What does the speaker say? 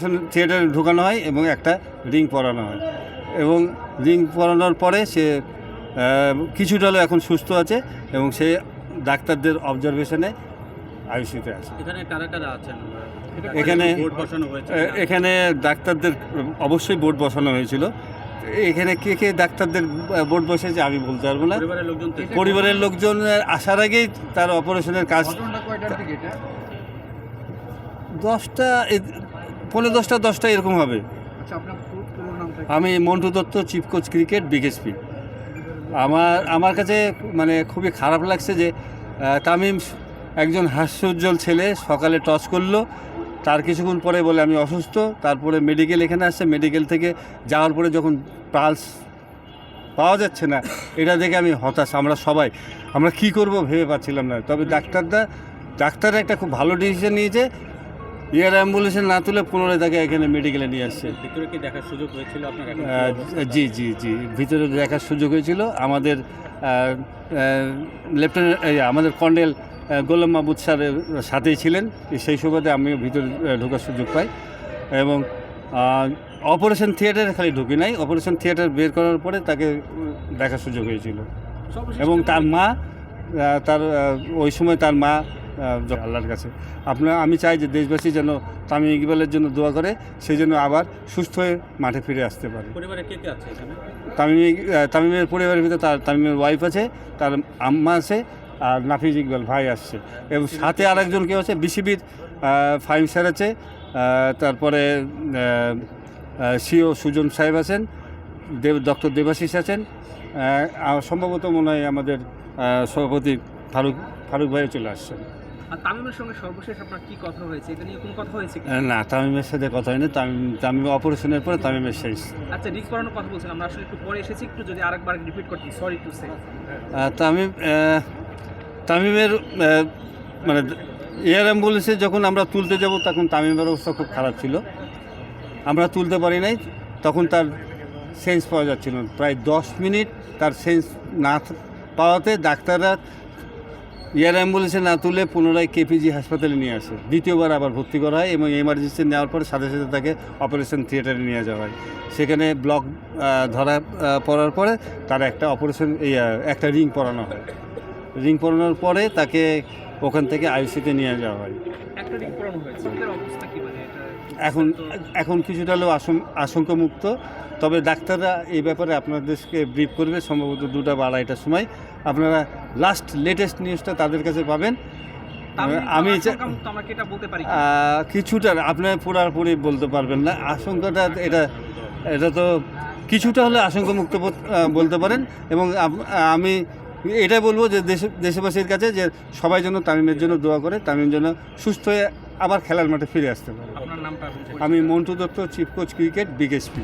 Operation থিয়েটারে ঢোকানো হয় এবং একটা রিং পরানো হয়, এবং রিং পরানোর পরে সে কিছুটা হলেও এখন সুস্থ আছে এবং সে ডাক্তারদের অবজারভেশনে আইসিইউতে আছে। এখানে কারা কারা আছেন? এখানে ডাক্তারদের অবশ্যই বোর্ড বসানো হয়েছিল। এখানে কে কে ডাক্তারদের বোর্ড বসেছে আমি বলতে পারবো না। পরিবারের লোকজন আসার আগেই তার অপারেশনের কাজ 10টা, 10:45 এরকম হবে। আমি Montu Dutta, chief coach cricket, BKSP. আমার কাছে মানে খুবই খারাপ লাগছে যে তামিম একজন হাস্যোজ্জ্বল ছেলে, সকালে টস করলো, তার কিছুক্ষণ পরে বলে আমি অসুস্থ, তারপরে মেডিকেল এখানে আসছে, মেডিকেল থেকে যাওয়ার পরে যখন পালস পাওয়া যাচ্ছে না, এটা দেখে আমি হতাশ। আমরা কি করব ভেবে পাচ্ছিলাম না। তবে ডাক্তার একটা খুব ভালো ডিসিশন নিয়েছে, এয়ার অ্যাম্বুলেন্সে না তুলে পুনরায় তাকে এখানে মেডিকেলে নিয়ে আসছে। ভিতরে কি দেখার সুযোগ হয়েছিল আপনার? জি, ভিতরে দেখার সুযোগ হয়েছিল। আমাদের লেফটেন্যান্ট আমাদের কর্নেল গোলাম মাহবুব স্যারের সাথেই ছিলেন, সেই সুবাদে আমিও ভিতরে ঢোকার সুযোগ পাই। এবং অপারেশন থিয়েটারে খালি ঢুকি নাই, অপারেশন থিয়েটার বের করার পরে তাকে দেখার সুযোগ হয়েছিল। এবং তার মা ওই সময় তার মা আল্লাহর কাছে আমি চাই যে দেশবাসী যেন তামিম ইকবালের জন্য দোয়া করে, সেই জন্য আবার সুস্থ হয়ে মাঠে ফিরে আসতে পারে। পরিবারে কে কে আছে এখানে? তামিমের পরিবারের ভিতরে তামিমের ওয়াইফ আছে, তার আম্মা আছে, আর নাফিজ ইকবাল ভাই আসছে, এবং সাথে আরেকজন কেউ আছে, বিসিবির ফাহিম স্যার আছে, তারপরে সিও সুজন সাহেব আছেন, ডক্টর দেবাশিস আছেন, সম্ভবত মনে হয় আমাদের সভাপতি ফারুক ভাইও চলে আসছেন। তামিমের সঙ্গে সর্বশেষ আপনার কি কথা হয়েছে? এটা নিয়ে কোনো কথা হয়েছে কি? না, তামিমের সাথে কথা হয়নি। তামিম অপারেশনের পরে তামিমের শেষ। আচ্ছা, রিস্ক করানোর কথা বলছেন, আমরা আসলে একটু পরে এসেছি, একটু যদি আরেকবার রিপিট করতে, সরি টু সে। তামিমের মানে এয়ার অ্যাম্বুলেন্সে যখন আমরা তুলতে যাব তখন তামিমের অবস্থা খুব খারাপ ছিল, আমরা তুলতে পারি নাই। তখন তার সেন্স পাওয়া যাচ্ছিল না, প্রায় 10 মিনিট তার সেন্স না পাওয়াতে ডাক্তাররা এয়ার অ্যাম্বুলেন্সে না তুলে পুনরায় কেপিজি হাসপাতালে নিয়ে আসে। দ্বিতীয়বার আবার ভর্তি করা হয় এবং এমার্জেন্সি নেওয়ার পরে সাথে সাথে তাকে অপারেশন থিয়েটারে নিয়ে যাওয়া হয়। সেখানে ব্লক ধরা পড়ার পরে তার একটা রিং পরানো হয়। রিং পরানোর পরে তাকে ওখান থেকে আইসিইউতে নিয়ে যাওয়া হয়। একটা রিং পরানো হয়েছে, ওদের অবস্থা কি? মানে এখন কিছুটা হলেও আশঙ্কামুক্ত। তবে ডাক্তাররা এই ব্যাপারে আপনাদেরকে ব্রিফ করবে সম্ভবত 2টা বা 2:30টার সময়। আপনারা লেটেস্ট নিউজটা তাদের কাছে পাবেন। আমি কিছুটা, আপনার পুরোপুরি বলতে পারবেন না আশঙ্কাটা, এটা তো কিছুটা হলে আশঙ্কামুক্ত বলতে পারেন। এবং আমি এটাই বলবো যে দেশবাসীর কাছে যে সবাই যেন তামিমের জন্য দোয়া করে, তামিম যেন সুস্থ হয়ে আবার খেলার মাঠে ফিরে আসতে পারে। আপনার নামটা? আমি Montu Dutta, chief coach cricket, BKSP.